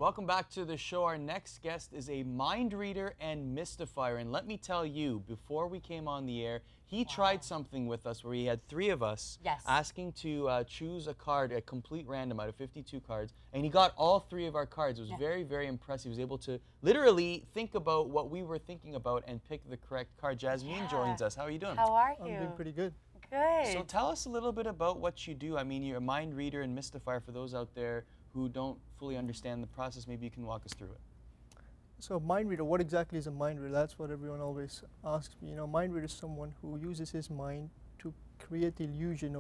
Welcome back to the show. Our next guest is a mind reader and mystifier. And let me tell you, before we came on the air, he tried something with us where he had 3 of us asking to choose a card, a complete random out of 52 cards. And he got all 3 of our cards. It was very, very impressive. He was able to literally think about what we were thinking about and pick the correct card. Jasmine joins us. How are you doing? How are you? I'm doing pretty good. Good. So tell us a little bit about what you do. I mean, you're a mind reader and mystifier. For those out there who don't fully understand the process, maybe you can walk us through it. So mind reader, what exactly is a mind reader? That's what everyone always asks me. You know, mind reader is someone who uses his mind to create the illusion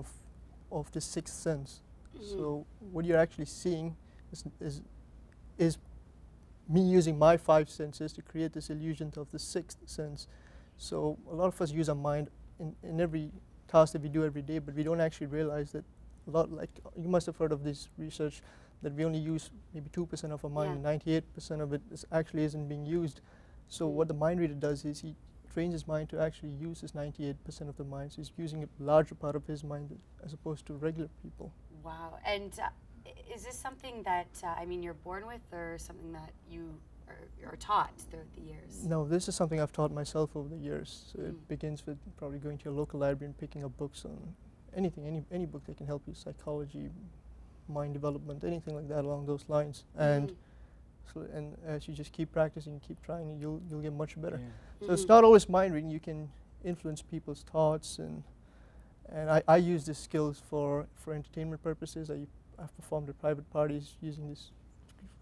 of the sixth sense. So what you're actually seeing is me using my 5 senses to create this illusion of the sixth sense. So a lot of us use our mind in every task that we do every day, but we don't actually realize that a lot, like you must have heard of this research, that we only use maybe 2% of our mind, and 98% of it actually isn't being used. So what the mind reader does is he trains his mind to actually use his 98% of the mind. So he's using a larger part of his mind as opposed to regular people. Wow. And is this something that, I mean, you're born with, or something that you are taught throughout the years? No, this is something I've taught myself over the years. So it begins with probably going to your local library and picking up books on anything, any book that can help you, psychology, mind development, anything like that along those lines. And so, and as you just keep practicing, keep trying, you'll get much better. So it's not always mind reading. You can influence people's thoughts, and I use these skills for entertainment purposes. I've performed at private parties using this,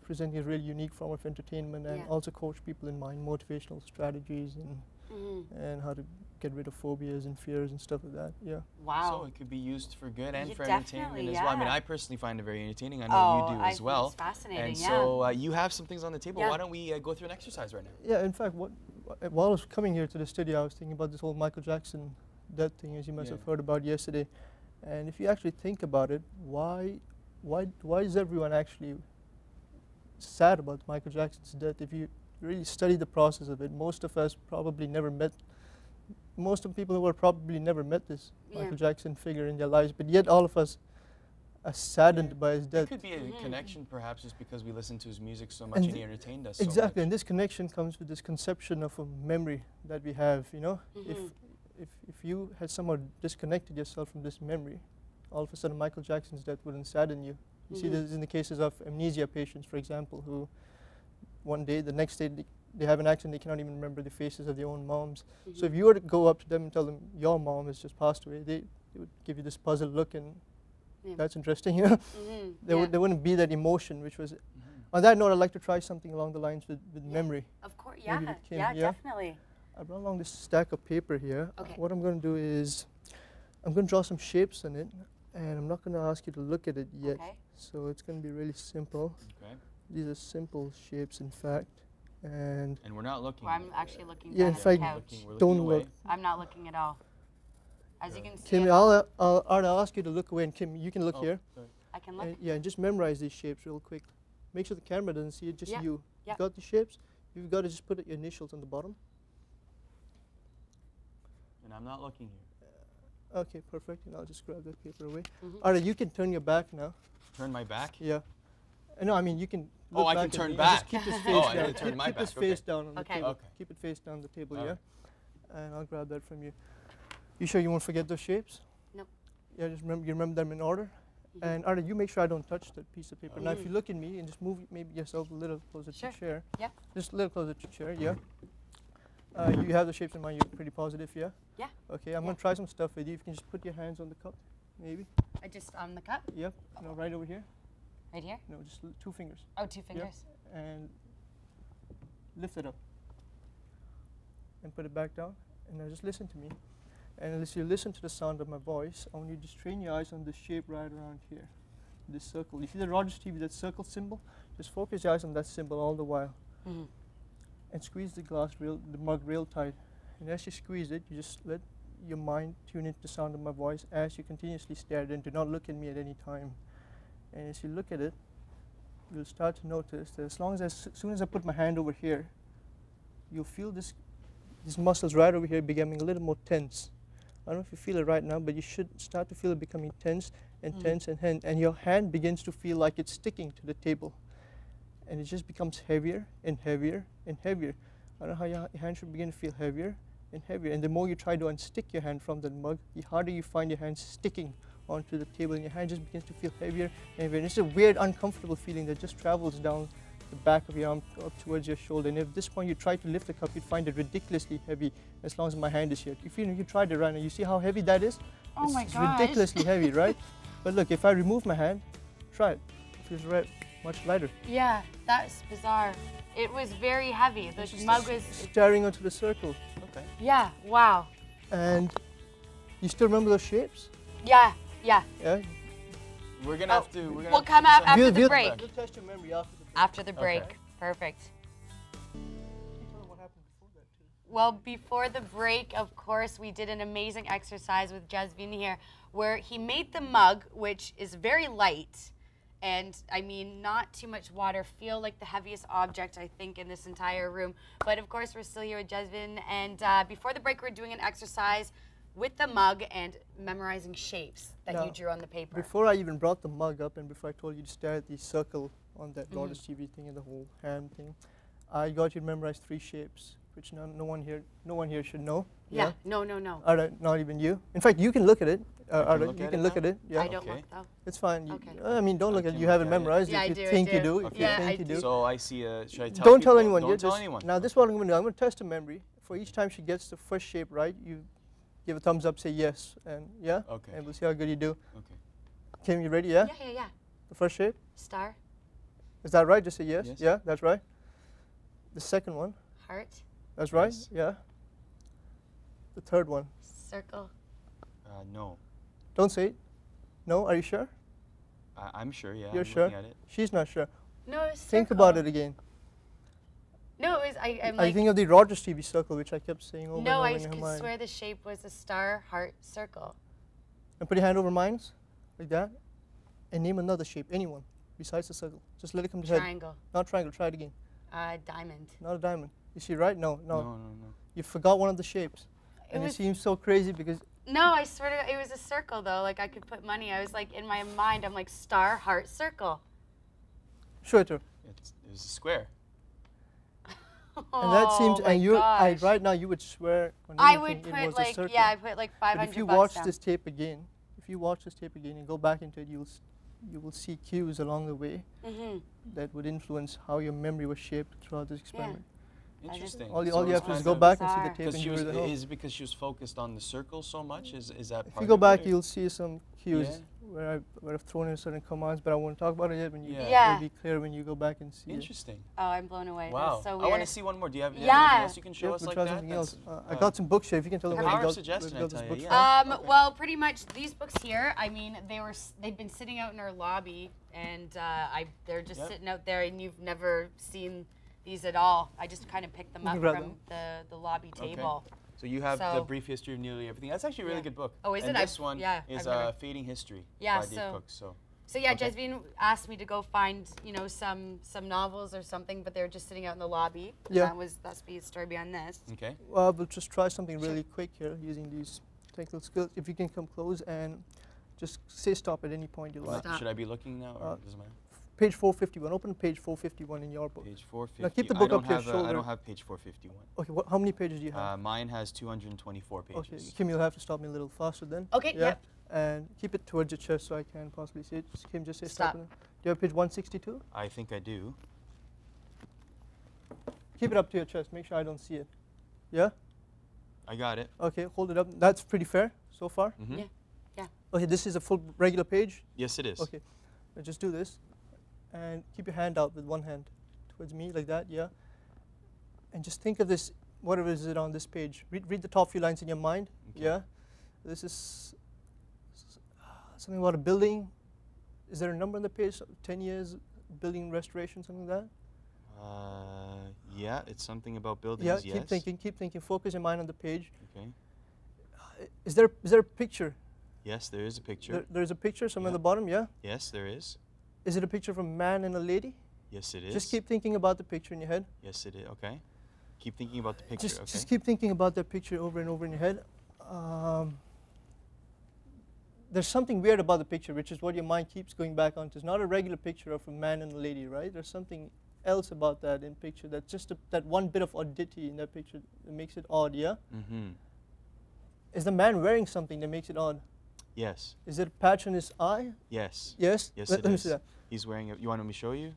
presenting a really unique form of entertainment, and also coach people in mind motivational strategies and how to get rid of phobias and fears and stuff like that. Yeah. Wow. So it could be used for good and for entertainment as well. I mean, I personally find it very entertaining. I know you do as well. It's fascinating. And so you have some things on the table. Why don't we go through an exercise right now? Yeah. In fact, while I was coming here to the studio, I was thinking about this whole Michael Jackson death thing, as you must have heard about yesterday. And if you actually think about it, why is everyone actually sad about Michael Jackson's death? If you really study the process of it, most of us probably never met. Most of the people who have probably never met this Michael Jackson figure in their lives, but yet all of us are saddened by his death. There could be a connection, perhaps, just because we listened to his music so much and he entertained us so much. Exactly, and this connection comes with this conception of a memory that we have. You know, if you had somehow disconnected yourself from this memory, all of a sudden Michael Jackson's death wouldn't sadden you. You see this in the cases of amnesia patients, for example, who one day, the next day, they have an accident, they cannot even remember the faces of their own moms. So if you were to go up to them and tell them, your mom has just passed away, they would give you this puzzled look, and that's interesting, you know? There wouldn't be that emotion, which was... On that note, I'd like to try something along the lines with memory. Of course, definitely. I brought along this stack of paper here. What I'm going to do is, I'm going to draw some shapes on it, and I'm not going to ask you to look at it yet. So it's going to be really simple. These are simple shapes, in fact. And we're not looking. Well, I'm actually looking in at fact, the couch. don't look. I'm not looking at all. As you can see. Kim, I'll ask you to look away, and Kim, you can look here. I can look. Yeah, and just memorize these shapes real quick. Make sure the camera doesn't see it, just you. You got the shapes? You've got to just put your initials on the bottom. And I'm not looking here. Okay, perfect. And I'll just grab that paper away. All right, you can turn your back now. Turn my back? Yeah. No, I mean, you can look I can turn back. Just keep this face down. I didn't turn my back. Keep this face down on the table. Okay. Keep it face down on the table, And I'll grab that from you. You sure you won't forget those shapes? No. Yeah, just remember, you remember them in order? And Arda, you make sure I don't touch that piece of paper. Now, if you look at me and just move maybe yourself a little closer to the chair. Just a little closer to the chair, you have the shapes in mind, you're pretty positive, yeah? Yeah. Okay, I'm going to try some stuff with you. If you can just put your hands on the cup, maybe. Just on the cup? Yep. No, right over here. Right here? No, just 2 fingers. Oh, 2 fingers. Yep. And lift it up. And put it back down. And now just listen to me. And as you listen to the sound of my voice, I want you to just train your eyes on this shape right around here. This circle. You see the Rogers TV, that circle symbol? Just focus your eyes on that symbol all the while. And squeeze the mug real tight. And as you squeeze it, you just let your mind tune into the sound of my voice as you continuously stare at it. Do not look at me at any time. And as you look at it, you'll start to notice that as soon as I put my hand over here, you'll feel these muscles right over here becoming a little more tense. I don't know if you feel it right now, but you should start to feel it becoming tense and tense, and your hand begins to feel like it's sticking to the table. and it just becomes heavier and heavier and heavier. I don't know how your hand should begin to feel heavier and heavier. And the more you try to unstick your hand from the mug, the harder you find your hand sticking onto the table, and your hand just begins to feel heavier and heavier. And it's a weird, uncomfortable feeling that just travels down the back of your arm up towards your shoulder. And at this point you try to lift the cup, you'd find it ridiculously heavy as long as my hand is here. You tried it right now. You see how heavy that is? Oh my gosh. It's ridiculously heavy, right? But look, if I remove my hand, try it. It feels much lighter. Yeah, that's bizarre. It was very heavy. The mug was staring onto the circle. Okay. Yeah, wow. And you still remember those shapes? Yeah. Yeah? We're gonna have to. We'll come out after the break. We'll test your memory after the break. After the break. Okay. Perfect. What happened before that too? Well, before the break, of course, we did an amazing exercise with Jasvin here, where he made the mug, which is very light, and I mean, not too much water, feel like the heaviest object, I think, in this entire room. But of course, we're still here with Jasvin, and before the break, we're doing an exercise with the mug and memorizing shapes that you drew on the paper. Before I even brought the mug up and before I told you to stare at the circle on that Lotus TV thing and the whole hand thing, I got you to memorize 3 shapes, which no one here should know. Yeah. No. All right, not even you. In fact, you can look at it. You can look at it. Yeah. I don't look though. It's fine. Okay. I mean, don't look at it. You haven't memorized. Yeah, if you think you do. If you think you do. So I see a. Should I tell Don't people? tell anyone. Don't tell anyone. Now this is what I'm going to do. I'm going to test her memory. For each time she gets the first shape right, you give a thumbs up, say yes, and yeah. Okay. And we'll see how good you do. Okay. Kim, you ready? Yeah. Yeah. The first shape. Star. Is that right? Just say yes. Yes. Yeah, that's right. The second one. Heart. That's right. Yes. Yeah. The third one. Circle. No. Don't say it. No. Are you sure? I'm sure. Yeah. You're I'm sure? looking at it. She's not sure. No, it's circle. Think about it again. No, it was. I'm I like. think of the Rogers TV circle, which I kept saying over and No, over I in her could mind. swear the shape was a star, heart, circle. And put your hand over mine, like that, and name another shape, anyone, besides the circle. Just let it come to head. Triangle. Not triangle, try it again. Diamond. Not a diamond. You see, right? No. No. You forgot one of the shapes. And it seems so crazy because... No, I swear to God, it was a circle, though. Like, I could put money. I was like, in my mind, I'm like, star, heart, circle. Show it to her. It was a square. And that seems, and you, right now, you would swear on anything I would it put was like, a circle. yeah, I put like 500 But if you bucks watch down. this tape again, and go back into it, you will see cues along the way that would influence how your memory was shaped throughout this experiment. Interesting. All you have to do is go back and see the tape and you will know. Is it because she was focused on the circle so much? Is that If part you go of back, it? you'll see some cues where I've thrown in certain commands, but I won't talk about it yet. When you Yeah. it'll be clear when you go back and see Interesting. it. Oh, I'm blown away. Wow. That's so weird. I want to see one more. Do you have anything else you can show us we'll like try that? something else. I got some books here. If you can tell them where Power you of got suggestion, I this tell book you. from. Yeah. Well, pretty much these books here. I mean, they've been sitting out in our lobby, and they're just sitting out there, and you've never seen these at all. I just kind of picked them up from the lobby table. Okay. So you have the brief history of nearly everything. That's actually a really good book. Oh, is and it? This one is Fading History by Dave Cook. So yeah, Jasvin asked me to go find, some novels or something, but they were just sitting out in the lobby. Yeah. That's the story behind this. Okay. Well, we'll just try something really quick here using these technical skills. If you can come close and just say stop at any point you like. Should I be looking now, or doesn't matter? Page 451. Open page 451 in your book. Page 450. Now keep the book up to your shoulder. I don't have page 451. Okay, how many pages do you have? Mine has 224 pages. Okay, Kim, you'll have to stop me a little faster then. Okay, yep. And keep it towards your chest so I can possibly see it. Kim, just say stop. Do you have page 162? I think I do. Keep it up to your chest. Make sure I don't see it. Yeah? I got it. Okay, hold it up. That's pretty fair so far? Yeah. Okay, this is a full regular page? Yes, it is. Okay, now just do this. And keep your hand out with one hand towards me, like that, yeah? And just think of this, whatever is it on this page. Read the top few lines in your mind, yeah? This is something about a building. Is there a number on the page? 10 years, building restoration, something like that? Yeah, it's something about buildings, yeah, keep thinking. Focus your mind on the page. Okay. Is there a picture? Yes, there is a picture. There's a picture somewhere at the bottom, yeah? Yes, there is. Is it a picture of a man and a lady? Yes, it is. Just keep thinking about the picture in your head. Yes, it is. Okay. Keep thinking about the picture. Just keep thinking about that picture over and over in your head. There's something weird about the picture, which is what your mind keeps going back onto. It's not a regular picture of a man and a lady, right? There's something else about that in picture? That's just that one bit of oddity in that picture that makes it odd, yeah? Is the man wearing something that makes it odd? Yes. Is it a patch on his eye? Yes. Yes? Yes, Let me see that. He's wearing it. You want me to show you?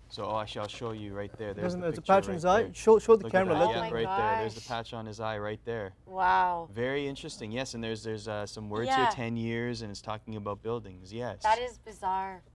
So, actually, I'll show you right there. There's There's a patch on his eye. Show the camera. Oh yeah, right there. There's the patch on his eye right there. Wow. Very interesting. Yes, and there's some words here, 10 years, and it's talking about buildings. Yes. That is bizarre.